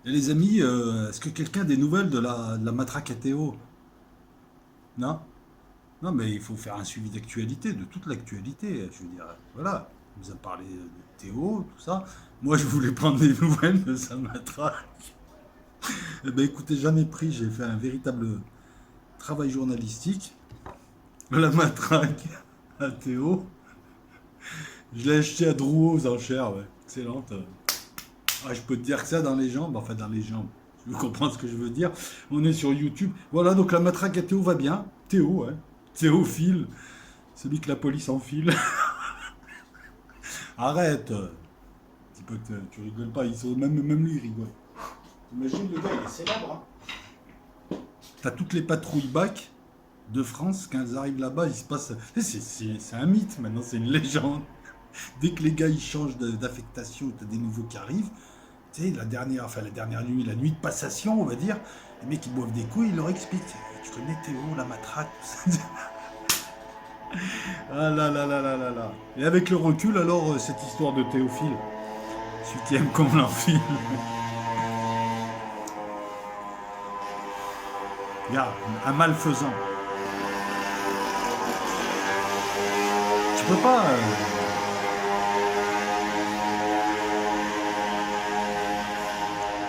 Et les amis, est-ce que quelqu'un a des nouvelles de la matraque à Théo? Non? Non, mais il faut faire un suivi d'actualité, de toute l'actualité. Je veux dire, voilà, on nous a parlé de Théo, tout ça. Moi, je voulais prendre des nouvelles de sa matraque. Eh ben, écoutez, j'en ai pris, j'ai fait un véritable travail journalistique. La matraque à Théo. Je l'ai acheté à Drouot aux enchères, ouais. Excellente. Ah, je peux te dire que ça dans les jambes, enfin dans les jambes. Tu comprends ce que je veux dire. On est sur YouTube. Voilà, donc la matraque à Théo va bien. Théo, ouais. Théophile, celui que la police enfile. Arrête. Petit peu, tu rigoles pas, ils sont, même lui il rigole. Imagine le gars, il est célèbre. T'as toutes les patrouilles BAC de France, quand elles arrivent là-bas, il se passe. C'est un mythe maintenant, c'est une légende. Dès que les gars ils changent d'affectation, t'as des nouveaux qui arrivent. Tu sais, la dernière nuit, la nuit de passation, on va dire, les mecs ils boivent des coups, ils leur expliquent. Tu connais Théo, la matraque, tout ça. Ah là là là là là là. Et avec le recul, alors, cette histoire de Théophile, celui qui aime qu'on l'enfile. Regarde, un malfaisant. Tu peux pas.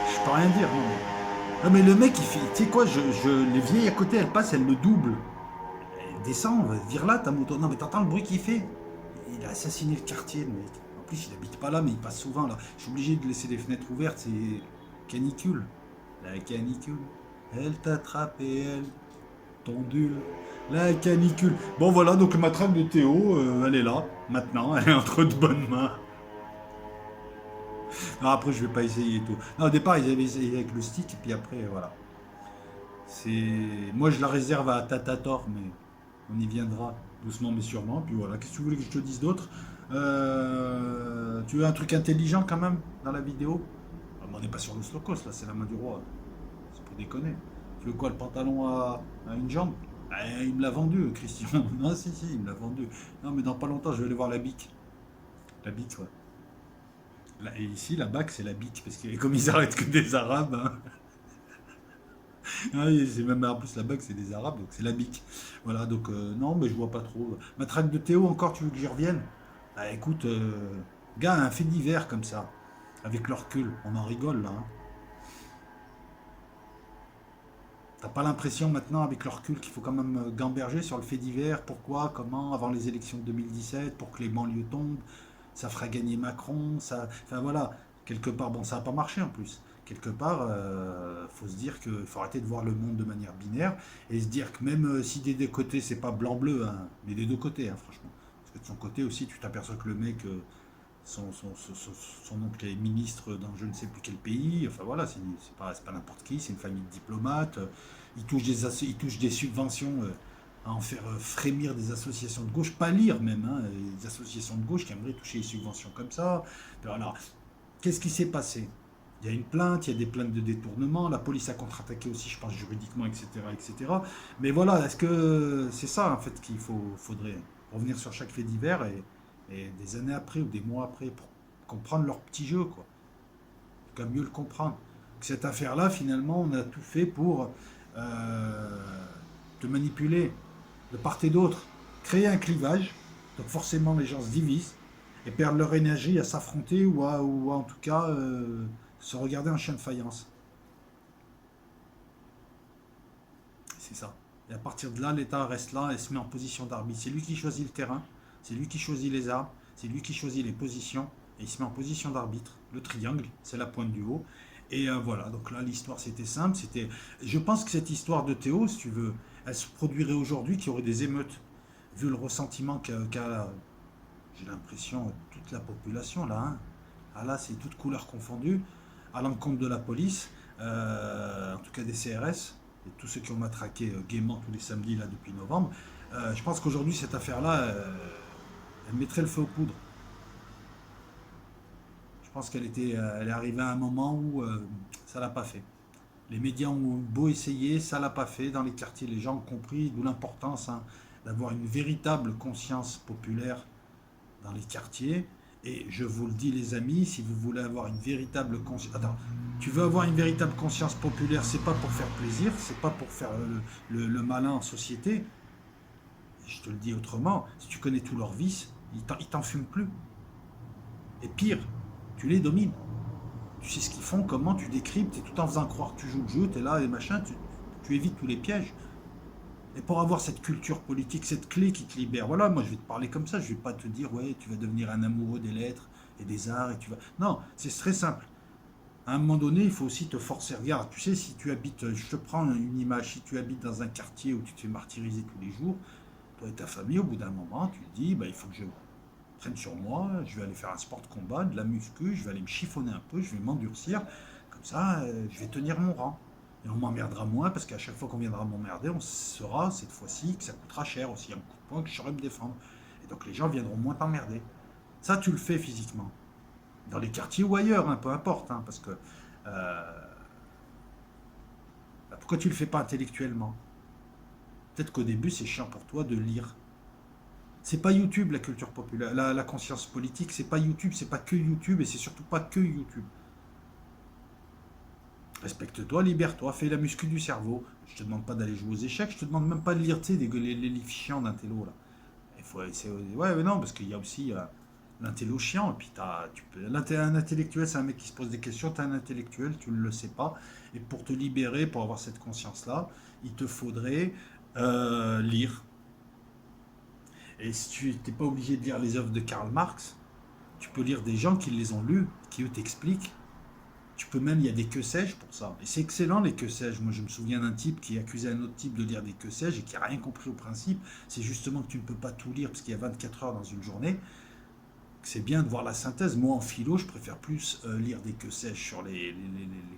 Je peux rien dire, non. Non, mais le mec, il fait. Tu sais quoi, les vieilles à côté, elles passent, elles le doublent. Descends, vire là ta moto. Non, mais t'entends le bruit qu'il fait? Il a assassiné le quartier, le mec. En plus, il habite pas là, mais il passe souvent là. Je suis obligé de laisser les fenêtres ouvertes, c'est canicule. La canicule, elle t'a attrapé, elle t'ondule. La canicule. Bon, voilà, donc ma traque de Théo, elle est là, maintenant, elle est entre de bonnes mains. Non, après, je vais pas essayer et tout. Non, au départ, ils avaient essayé avec le stick, et puis après, voilà. Moi, je la réserve à Tatator, mais on y viendra doucement mais sûrement. Puis voilà, qu'est-ce que tu voulais que je te dise d'autre? Tu veux un truc intelligent quand même dans la vidéo? Ah, mais on n'est pas sur le slowcost là, c'est la main du roi. C'est pour déconner. Tu veux quoi, le pantalon à une jambe? Ah, il me l'a vendu, Christian. Non, si, si, il me l'a vendu. Non, mais dans pas longtemps, je vais aller voir la BIC. La BIC, ouais. Et ici, la BAC, c'est la BIC, parce que comme ils arrêtent que des Arabes, hein. Ah oui, c'est même en plus la BAC, c'est des Arabes, donc c'est la BIC. Voilà, donc non, mais je vois pas trop. Ma traque de Théo, encore, tu veux que j'y revienne? Bah écoute, gars, un fait divers comme ça, avec le recul, on en rigole là, hein. T'as pas l'impression maintenant, avec le recul, qu'il faut quand même gamberger sur le fait divers? Pourquoi? Comment? Avant les élections de 2017, pour que les banlieues tombent, ça fera gagner Macron, ça. Enfin voilà, quelque part, bon, ça n'a pas marché en plus. Quelque part, faut se dire qu'il faut arrêter de voir le monde de manière binaire et se dire que même si des deux côtés, c'est pas blanc-bleu, hein, mais des deux côtés, hein, franchement. Parce que de son côté aussi, tu t'aperçois que le mec, son oncle est ministre dans je ne sais plus quel pays. Enfin voilà, c'est pas n'importe qui, c'est une famille de diplomates. Il touche des subventions à en faire frémir des associations de gauche, pas lire même, hein, des associations de gauche qui aimeraient toucher des subventions comme ça. Alors, qu'est-ce qui s'est passé? Il y a une plainte, il y a des plaintes de détournement, la police a contre-attaqué aussi, je pense, juridiquement, etc., etc. Mais voilà, est-ce que c'est ça, en fait, faudrait revenir sur chaque fait divers et des années après ou des mois après pour comprendre leur petit jeu, quoi. En tout cas, mieux le comprendre. Cette affaire-là, finalement, on a tout fait pour euh, te manipuler de part et d'autre, créer un clivage, donc forcément les gens se divisent et perdent leur énergie à s'affronter ou en tout cas se regarder en chien de faïence. C'est ça. Et à partir de là, l'État reste là et se met en position d'arbitre. C'est lui qui choisit le terrain, c'est lui qui choisit les armes, c'est lui qui choisit les positions et il se met en position d'arbitre. Le triangle, c'est la pointe du haut. Et voilà, donc là l'histoire c'était simple. Je pense que cette histoire de Théo, si tu veux, elle se produirait aujourd'hui, qu'il y aurait des émeutes, vu le ressentiment qu'a, j'ai l'impression, toute la population là, hein. Ah là, c'est toute couleur confondue, à l'encontre de la police, en tout cas des CRS, et tous ceux qui ont matraqué gaiement tous les samedis là depuis novembre. Je pense qu'aujourd'hui, cette affaire-là, elle mettrait le feu aux poudres. Je pense elle est arrivée à un moment où ça l'a pas fait. Les médias ont beau essayer, ça l'a pas fait. Dans les quartiers, les gens ont compris, d'où l'importance, hein, d'avoir une véritable conscience populaire dans les quartiers. Et je vous le dis, les amis, si vous voulez avoir une véritable conscience. Attends, Tu veux avoir une véritable conscience populaire, c'est pas pour faire plaisir, c'est pas pour faire le malin en société. Je te le dis autrement, si tu connais tous leurs vices, ils t'en fument plus. Et pire, tu les domines. Tu sais ce qu'ils font, comment tu décryptes, et tout en faisant croire que tu joues le jeu, tu es là et machin, tu évites tous les pièges. Et pour avoir cette culture politique, cette clé qui te libère, voilà, moi je vais te parler comme ça, je vais pas te dire, ouais, tu vas devenir un amoureux des lettres et des arts, et tu vas... Non, c'est très simple. À un moment donné, il faut aussi te forcer. Regarde, tu sais, si tu habites, je te prends une image, si tu habites dans un quartier où tu te fais martyriser tous les jours, toi et ta famille, au bout d'un moment, tu te dis, bah, il faut que je prenne sur moi, je vais aller faire un sport de combat, de la muscu, je vais aller me chiffonner un peu, je vais m'endurcir, comme ça, je vais tenir mon rang. Et on m'emmerdera moins parce qu'à chaque fois qu'on viendra m'emmerder, on saura cette fois-ci que ça coûtera cher aussi, un coup de poing que je saurai me défendre. Et donc les gens viendront moins t'emmerder. Ça, tu le fais physiquement. Dans les quartiers ou ailleurs, hein, peu importe, hein, parce que pourquoi tu le fais pas intellectuellement? Peut-être qu'au début, c'est chiant pour toi de lire. C'est pas YouTube la culture populaire, la conscience politique, c'est pas YouTube, c'est pas que YouTube et c'est surtout pas que YouTube. Respecte-toi, libère-toi, fais la muscu du cerveau. Je te demande pas d'aller jouer aux échecs, je te demande même pas de lire, tu sais, les livres chiants d'un télo là. Il faut essayer. Ouais, mais non, parce qu'il y a aussi l'intello chiant. Et puis un intellectuel, c'est un mec qui se pose des questions. T'es un intellectuel, tu ne le sais pas. Et pour te libérer, pour avoir cette conscience-là, il te faudrait lire. Et si tu n'es pas obligé de lire les œuvres de Karl Marx, tu peux lire des gens qui les ont lus, qui eux t'expliquent. Tu peux même, il y a des que sais-je pour ça. Et c'est excellent les que sais-je. Moi, je me souviens d'un type qui accusait un autre type de lire des que sais-je et qui n'a rien compris au principe. C'est justement que tu ne peux pas tout lire parce qu'il y a 24 heures dans une journée. C'est bien de voir la synthèse. Moi, en philo, je préfère plus lire des que sais-je sur les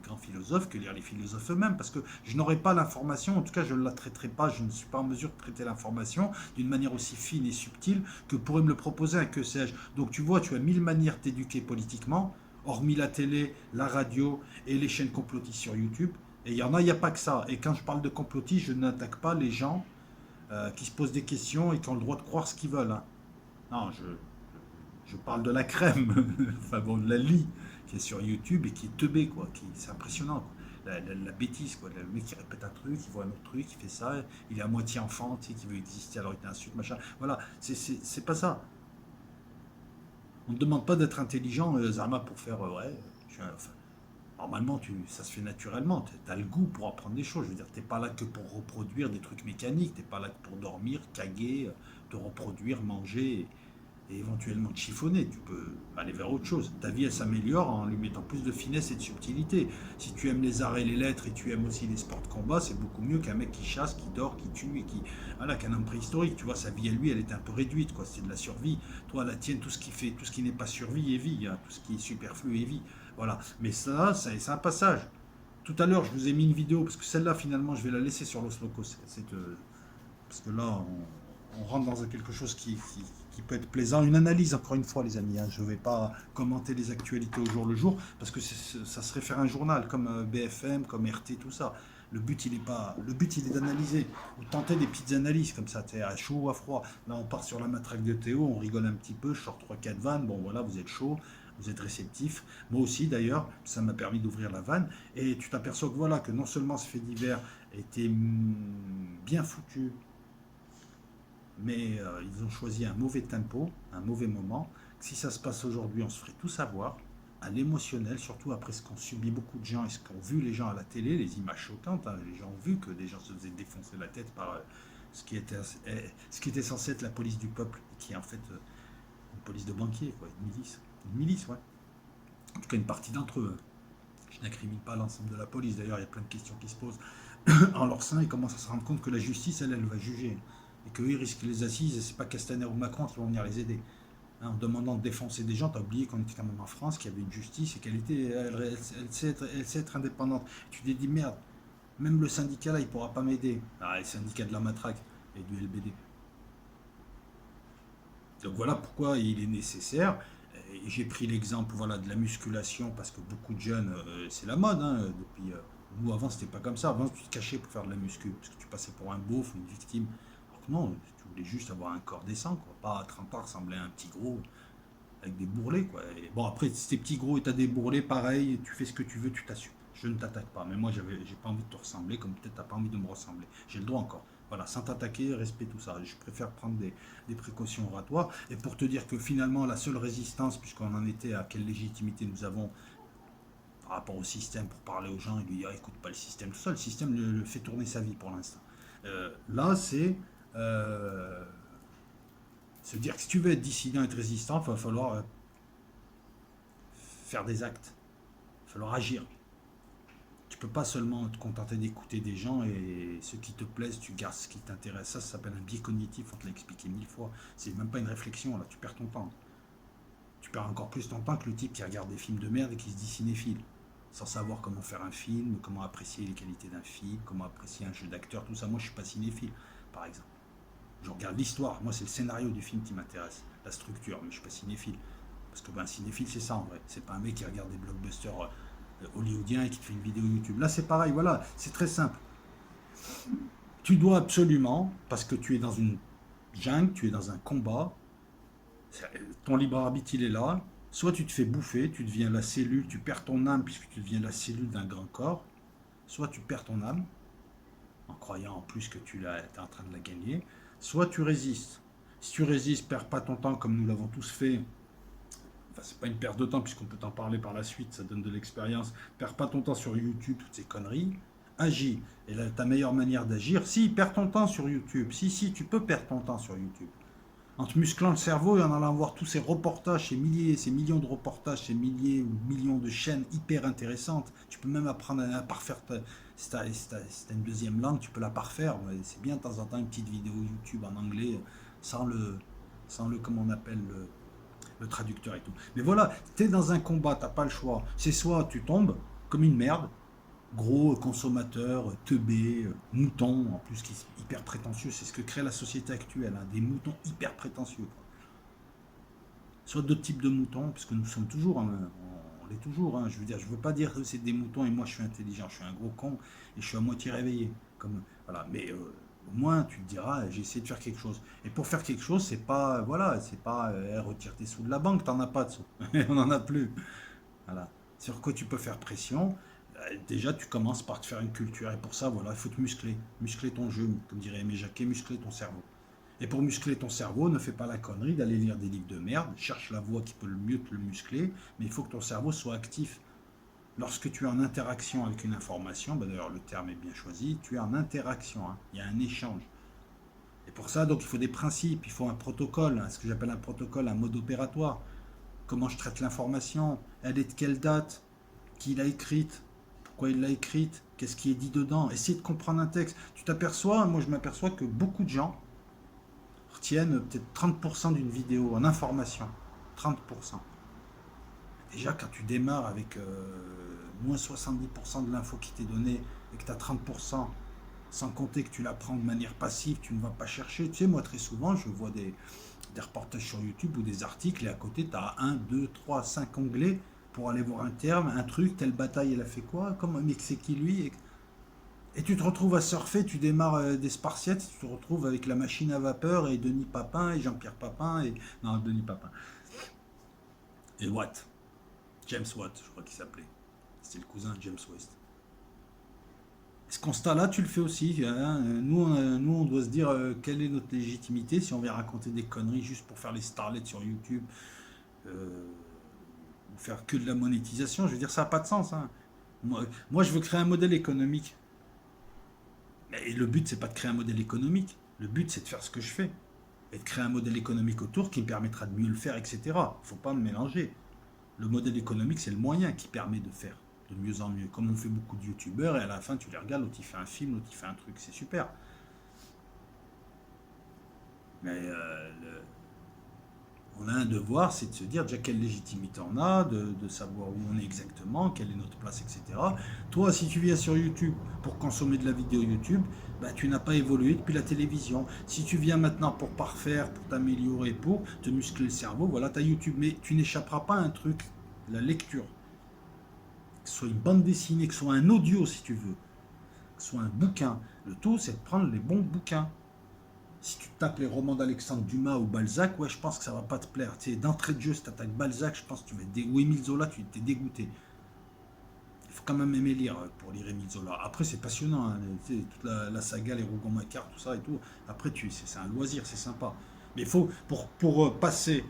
grands philosophes que lire les philosophes eux-mêmes, parce que je n'aurai pas l'information, en tout cas, je ne la traiterai pas, je ne suis pas en mesure de traiter l'information d'une manière aussi fine et subtile que pourrait me le proposer un que sais-je. Donc, tu vois, tu as mille manières de t'éduquer politiquement, hormis la télé, la radio et les chaînes complotistes sur YouTube. Et il y en a, il n'y a pas que ça. Et quand je parle de complotistes, je n'attaque pas les gens qui se posent des questions et qui ont le droit de croire ce qu'ils veulent, hein. Non, je parle de la crème, enfin bon, de la lie qui est sur YouTube et qui est teubé, quoi. C'est impressionnant, quoi. La bêtise, quoi. Le mec qui répète un truc, il voit un autre truc, il fait ça, il est à moitié enfant, tu sais, qui veut exister alors il t'insulte, machin. Voilà, c'est pas ça. On ne demande pas d'être intelligent, Zama, pour faire, ouais, enfin, normalement, ça se fait naturellement. Tu as le goût pour apprendre des choses. Je veux dire, tu n'es pas là que pour reproduire des trucs mécaniques. Tu n'es pas là que pour dormir, caguer, te reproduire, manger et éventuellement te chiffonner. Tu peux aller vers autre chose. Ta vie, elle s'améliore en lui mettant plus de finesse et de subtilité. Si tu aimes les arts et les lettres et tu aimes aussi les sports de combat, c'est beaucoup mieux qu'un mec qui chasse, qui dort, qui tue et qui. Voilà, qu'un homme préhistorique. Tu vois, sa vie à lui, elle est un peu réduite, quoi. C'est de la survie. Toi, la tienne, tout ce qui fait, tout ce qui n'est pas survie est vie, hein. Tout ce qui est superflu est vie. Voilà. Mais ça, c'est un passage. Tout à l'heure, je vous ai mis une vidéo, parce que celle-là, finalement, je vais la laisser sur Los Locos. Parce que là, on rentre dans quelque chose qui peut être plaisant. Une analyse, encore une fois, les amis, hein. Je ne vais pas commenter les actualités au jour le jour, parce que ça serait faire un journal, comme BFM, comme RT, tout ça. Le but, il est pas. Le but, il est d'analyser. Ou tenter des petites analyses comme ça, à chaud ou à froid. Là, on part sur la matraque de Théo, on rigole un petit peu, je sors 3-4 vannes. Bon, voilà, vous êtes chaud, vous êtes réceptif. Moi aussi, d'ailleurs, ça m'a permis d'ouvrir la vanne. Et tu t'aperçois que voilà, que non seulement ce fait divers était bien foutu, mais ils ont choisi un mauvais tempo, un mauvais moment. Si ça se passe aujourd'hui, on se ferait tout savoir, à l'émotionnel, surtout après ce qu'ont subi beaucoup de gens et ce qu'ont vu les gens à la télé, les images choquantes, hein. Les gens ont vu que des gens se faisaient défoncer la tête par ce qui était censé être la police du peuple, et qui est en fait une police de banquiers, quoi, une milice. Une milice, ouais. En tout cas, une partie d'entre eux, hein. Je n'incrimine pas l'ensemble de la police, d'ailleurs, il y a plein de questions qui se posent en leur sein. Ils commencent à se rendre compte que la justice, elle va juger. Et qu'eux, ils risquent les assises, et c'est pas Castaner ou Macron qui vont venir les aider. Hein, en demandant de défoncer des gens, t'as oublié qu'on était quand même en France, qu'il y avait une justice et elle sait être indépendante. Tu te dis, merde, même le syndicat là, il pourra pas m'aider. Ah, le syndicat de la matraque et du LBD. Donc voilà pourquoi il est nécessaire. Et j'ai pris l'exemple, voilà, de la musculation parce que beaucoup de jeunes, c'est la mode, hein, depuis. Nous avant c'était pas comme ça. Avant tu te cachais pour faire de la muscu parce que tu passais pour un beauf ou une victime. Alors que non, tu voulais juste avoir un corps décent, quoi. Pas à 30 ans ressembler à un petit gros. avec des bourrelets, quoi. Et bon, après, si t'es petit gros et t'as des bourrelets, pareil, tu fais ce que tu veux, tu t'assumes. Je ne t'attaque pas. Mais moi, j'ai pas envie de te ressembler, comme peut-être t'as pas envie de me ressembler. J'ai le droit encore. Voilà, sans t'attaquer, respect tout ça. Je préfère prendre des précautions oratoires. Et pour te dire que finalement, la seule résistance, puisqu'on en était à quelle légitimité nous avons par rapport au système pour parler aux gens et lui dire écoute pas le système tout seul, le système le fait tourner sa vie pour l'instant. Là, c'est se dire que si tu veux être dissident, être résistant, il va falloir faire des actes, il va falloir agir. Tu peux pas seulement te contenter d'écouter des gens et ce qui te plaise, tu gardes ce qui t'intéresse. Ça s'appelle un biais cognitif, on te l'a expliqué 1000 fois. C'est même pas une réflexion, là, tu perds ton temps. Tu perds encore plus ton temps que le type qui regarde des films de merde et qui se dit cinéphile, sans savoir comment faire un film, comment apprécier les qualités d'un film, comment apprécier un jeu d'acteur, tout ça. Moi, je suis pas cinéphile, par exemple. Je regarde l'histoire. Moi, c'est le scénario du film qui m'intéresse, la structure, mais je suis pas cinéphile. Parce que un cinéphile, c'est ça en vrai. C'est pas un mec qui regarde des blockbusters hollywoodiens et qui te fait une vidéo YouTube. Là, c'est pareil. Voilà, c'est très simple. Tu dois absolument, parce que tu es dans une jungle, tu es dans un combat, ton libre arbitre, il est là. Soit tu te fais bouffer, tu deviens la cellule, tu perds ton âme puisque tu deviens la cellule d'un grand corps. Soit tu perds ton âme, en croyant en plus que tu es en train de la gagner. Soit tu résistes. Si tu résistes, perds pas ton temps comme nous l'avons tous fait. Enfin, c'est pas une perte de temps puisqu'on peut t'en parler par la suite, ça donne de l'expérience. Perds pas ton temps sur YouTube, toutes ces conneries. Agis. Et là, ta meilleure manière d'agir, si, perds ton temps sur YouTube. Si, tu peux perdre ton temps sur YouTube. En te musclant le cerveau et en allant voir tous ces reportages, ces milliers, ces millions de reportages, ces milliers ou millions de chaînes hyper intéressantes. Tu peux même apprendre à parfaire si t'as une deuxième langue, tu peux la parfaire. C'est bien de temps en temps une petite vidéo YouTube en anglais sans le comment on appelle, le traducteur et tout. Mais voilà, t'es dans un combat, t'as pas le choix. C'est soit tu tombes comme une merde, gros consommateur, teubé, mouton, en plus qui est hyper prétentieux, c'est ce que crée la société actuelle, hein, des moutons hyper prétentieux. Soit d'autres types de moutons, puisque nous sommes toujours, hein, on l'est toujours, hein, je veux dire, je veux pas dire que c'est des moutons et moi je suis intelligent, je suis un gros con et je suis à moitié réveillé. Comme, voilà, mais au moins tu te diras, j'ai essayé de faire quelque chose. Et pour faire quelque chose, c'est pas, voilà, c'est pas retire tes sous de la banque, t'en as pas de sous, on en a plus. Voilà. Sur quoi tu peux faire pression? Déjà, tu commences par te faire une culture. Et pour ça, voilà, il faut te muscler. Muscler ton jeu, comme dirait Aimé Jacquet, muscler ton cerveau. Et pour muscler ton cerveau, ne fais pas la connerie d'aller lire des livres de merde. Cherche la voie qui peut le mieux te le muscler. Mais il faut que ton cerveau soit actif. Lorsque tu es en interaction avec une information, d'ailleurs le terme est bien choisi, tu es en interaction. Hein, il y a un échange. Et pour ça, donc, il faut des principes, il faut un protocole, hein, ce que j'appelle un protocole, un mode opératoire. Comment je traite l'information, elle est de quelle date, qui l'a écrite, pourquoi il l'a écrite, qu'est-ce qui est dit dedans. Essayer de comprendre un texte. Tu t'aperçois, moi je m'aperçois que beaucoup de gens retiennent peut-être 30% d'une vidéo en information. 30%. Déjà, quand tu démarres avec moins 70% de l'info qui t'est donnée et que tu as 30%, sans compter que tu l'apprends de manière passive, tu ne vas pas chercher. Tu sais, moi très souvent, je vois des reportages sur YouTube ou des articles et à côté, tu as 1, 2, 3, 5 onglets pour aller voir un terme, un truc, telle bataille, elle a fait quoi, comme un mec c'est qui lui, et tu te retrouves à surfer, tu démarres des Spartiates, tu te retrouves avec la machine à vapeur et Denis Papin et Jean-Pierre Papin et non Denis Papin et Watt, James Watt, je crois qu'il s'appelait, c'était le cousin de James West. Ce constat-là, tu le fais aussi. Hein. Nous, on doit se dire quelle est notre légitimité si on vient raconter des conneries juste pour faire les starlets sur YouTube. Ou faire que de la monétisation, je veux dire, ça n'a pas de sens. Hein. Moi, je veux créer un modèle économique. Mais le but, c'est pas de créer un modèle économique. Le but, c'est de faire ce que je fais. Et de créer un modèle économique autour qui me permettra de mieux le faire, etc. Il ne faut pas me mélanger. Le modèle économique, c'est le moyen qui permet de faire de mieux en mieux. Comme on fait beaucoup de youtubeurs, et à la fin, tu les regardes, l'autre il fait un film, l'autre il fait un truc, c'est super. Mais on a un devoir, c'est de se dire déjà quelle légitimité on a, de savoir où on est exactement, quelle est notre place, etc. Toi, si tu viens sur YouTube pour consommer de la vidéo YouTube, bah, tu n'as pas évolué depuis la télévision. Si tu viens maintenant pour parfaire, pour t'améliorer, pour te muscler le cerveau, voilà, tu as YouTube. Mais tu n'échapperas pas à un truc, la lecture. Que ce soit une bande dessinée, que ce soit un audio si tu veux, que ce soit un bouquin. Le tout, c'est de prendre les bons bouquins. Si tu tapes les romans d'Alexandre Dumas ou Balzac, ouais, je pense que ça va pas te plaire. Tu sais, d'entrée de jeu, si tu attaques Balzac, je pense que tu vas être ou Émile Zola, tu t'es dégoûté. Il faut quand même aimer lire pour lire Émile Zola. Après, c'est passionnant, hein, tu sais, toute la saga, les Rougon-Macquart, tout ça et tout. Après, c'est un loisir, c'est sympa. Mais il faut, pour passer,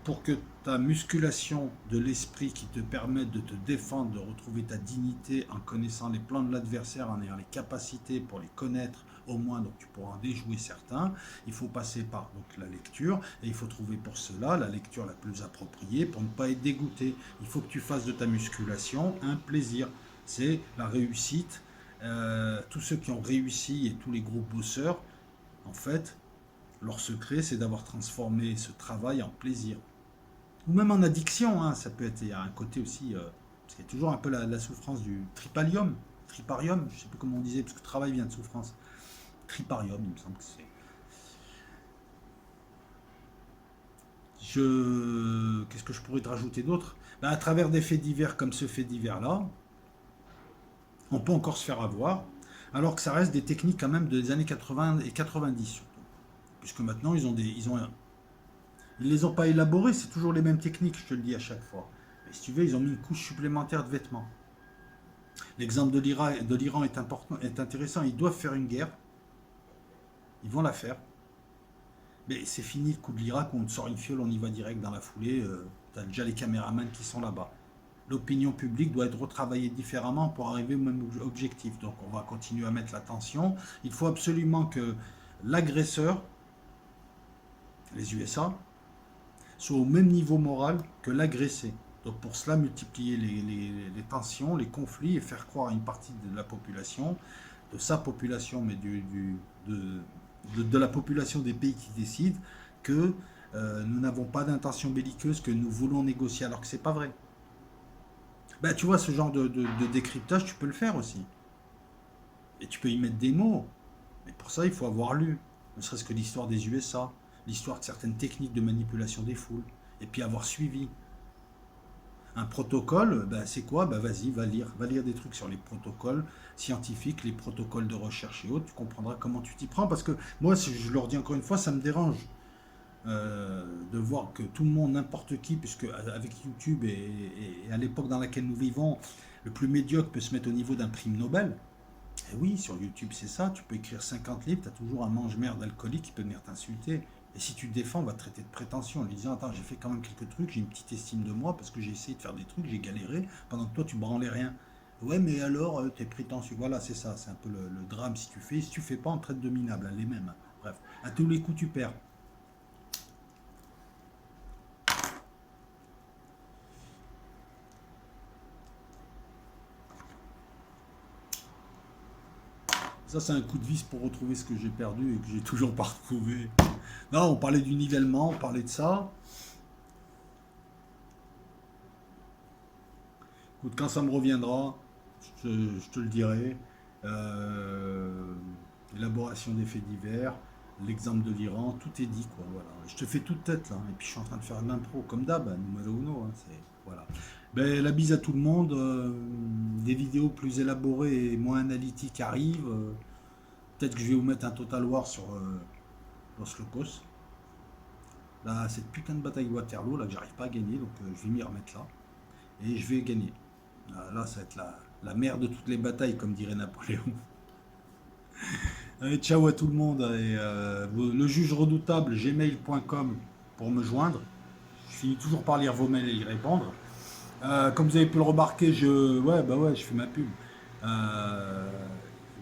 pour que ta musculation de l'esprit qui te permette de te défendre, de retrouver ta dignité en connaissant les plans de l'adversaire, en ayant les capacités pour les connaître au moins, donc tu pourras en déjouer certains, il faut passer par donc, la lecture, et il faut trouver pour cela la lecture la plus appropriée pour ne pas être dégoûté. Il faut que tu fasses de ta musculation un plaisir. C'est la réussite. Tous ceux qui ont réussi et tous les gros bosseurs, en fait, leur secret, c'est d'avoir transformé ce travail en plaisir. Ou même en addiction, hein, ça peut être, il y a un côté aussi, parce qu'il y a toujours un peu la souffrance du triparium, je ne sais plus comment on disait, parce que le travail vient de souffrance. Triparium, il me semble que c'est. Qu'est-ce que je pourrais te rajouter d'autre? Ben, à travers des faits divers comme ce fait divers-là, on peut encore se faire avoir, alors que ça reste des techniques quand même des années 80 et 90 surtout. Puisque maintenant, ils les ont pas élaborées, c'est toujours les mêmes techniques, je te le dis à chaque fois. Et si tu veux, ils ont mis une couche supplémentaire de vêtements. L'exemple de l'Iran est important, est intéressant. Ils doivent faire une guerre, ils vont la faire. Mais c'est fini le coup de l'Irak où on te sort une fiole, on y va direct dans la foulée. Tu as déjà les caméramans qui sont là-bas. L'opinion publique doit être retravaillée différemment pour arriver au même objectif. Donc on va continuer à mettre l'attention. Il faut absolument que l'agresseur, les USA, soit au même niveau moral que l'agressé. Donc pour cela, multiplier les tensions, les conflits et faire croire à une partie de la population, de sa population, mais de la population des pays qui décident, que nous n'avons pas d'intention belliqueuse, que nous voulons négocier, alors que c'est pas vrai. Ben, tu vois, ce genre de décryptage, tu peux le faire aussi. Et tu peux y mettre des mots. Mais pour ça, il faut avoir lu, ne serait-ce que l'histoire des USA, l'histoire de certaines techniques de manipulation des foules, et puis avoir suivi. Un protocole, ben c'est quoi? Ben vas-y, va lire des trucs sur les protocoles scientifiques, les protocoles de recherche et autres, tu comprendras comment tu t'y prends, parce que moi, si je leur dis encore une fois, ça me dérange de voir que tout le monde, n'importe qui, puisque avec YouTube et à l'époque dans laquelle nous vivons, le plus médiocre peut se mettre au niveau d'un prix Nobel. Et oui, sur YouTube, c'est ça. Tu peux écrire 50 livres, tu as toujours un mange-merde alcoolique qui peut venir t'insulter. Et si tu te défends, on va te traiter de prétention en lui disant: Attends, j'ai fait quand même quelques trucs, j'ai une petite estime de moi parce que j'ai essayé de faire des trucs, j'ai galéré, pendant que toi, tu branlais rien. Ouais, mais alors, t'es prétentieux. Voilà, c'est ça. C'est un peu le drame si tu fais. Si tu fais pas, on te traite de minable, hein, les mêmes. Bref, à tous les coups, tu perds. Ça, c'est un coup de vis pour retrouver ce que j'ai perdu et que j'ai toujours pas retrouvé. Non, on parlait du nivellement, on parlait de ça. Écoute, quand ça me reviendra, je te le dirai. Euh, Élaboration des faits divers, l'exemple de l'Iran, tout est dit, quoi. Voilà. Je te fais toute tête là, et puis je suis en train de faire de l'impro, comme d'hab, numéro uno. Hein, voilà. Ben, la bise à tout le monde. Des vidéos plus élaborées et moins analytiques arrivent. Peut-être que je vais vous mettre un Total War sur Los Locos. Là, cette putain de bataille de Waterloo, là, que j'arrive pas à gagner, donc je vais m'y remettre là. Et je vais gagner. Là, ça va être la mère de toutes les batailles, comme dirait Napoléon. Allez, ciao à tout le monde. Et, le juge redoutable, gmail.com pour me joindre. Je finis toujours par lire vos mails et y répondre. Comme vous avez pu le remarquer, ouais, je fais ma pub. Euh,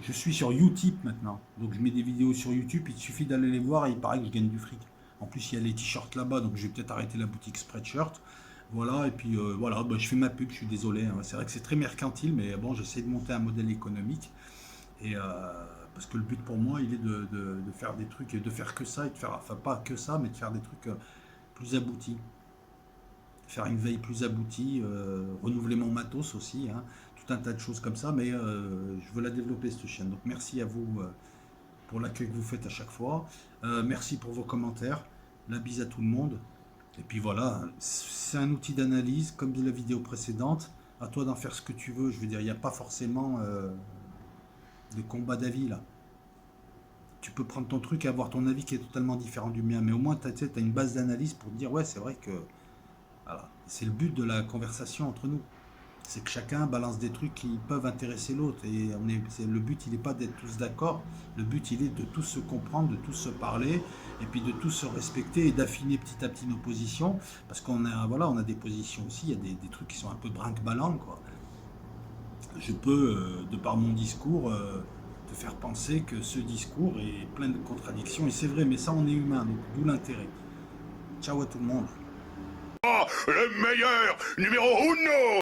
je suis sur Utip maintenant. Donc je mets des vidéos sur YouTube, il suffit d'aller les voir et il paraît que je gagne du fric. En plus, il y a les t-shirts là-bas, donc je vais peut-être arrêter la boutique Spreadshirt. Voilà, et puis voilà, bah, je fais ma pub, je suis désolé, hein. C'est vrai que c'est très mercantile, mais bon, j'essaie de monter un modèle économique. Et parce que le but pour moi, il est de faire des trucs, et de faire que ça, et de faire, enfin pas que ça, mais de faire des trucs plus aboutis. Faire une veille plus aboutie, renouveler mon matos aussi, hein, tout un tas de choses comme ça, mais je veux la développer cette chaîne. Donc merci à vous pour l'accueil que vous faites à chaque fois. Merci pour vos commentaires. La bise à tout le monde. Et puis voilà, c'est un outil d'analyse, comme dit la vidéo précédente. À toi d'en faire ce que tu veux. Je veux dire, il n'y a pas forcément de combat d'avis là. tu peux prendre ton truc et avoir ton avis qui est totalement différent du mien. Mais au moins, tu as une base d'analyse pour te dire, ouais, c'est vrai que... Voilà. C'est le but de la conversation entre nous. C'est que chacun balance des trucs qui peuvent intéresser l'autre. Et le but, il n'est pas d'être tous d'accord. Le but, il est de tous se comprendre, de tous se parler, et puis de tous se respecter et d'affiner petit à petit nos positions. Parce qu'on a, voilà, on a des positions aussi, il y a des trucs qui sont un peu brinque-ballant, quoi. Je peux, de par mon discours, te faire penser que ce discours est plein de contradictions. Et c'est vrai, mais ça, on est humain, donc d'où l'intérêt. Ciao à tout le monde. Le meilleur, numéro uno.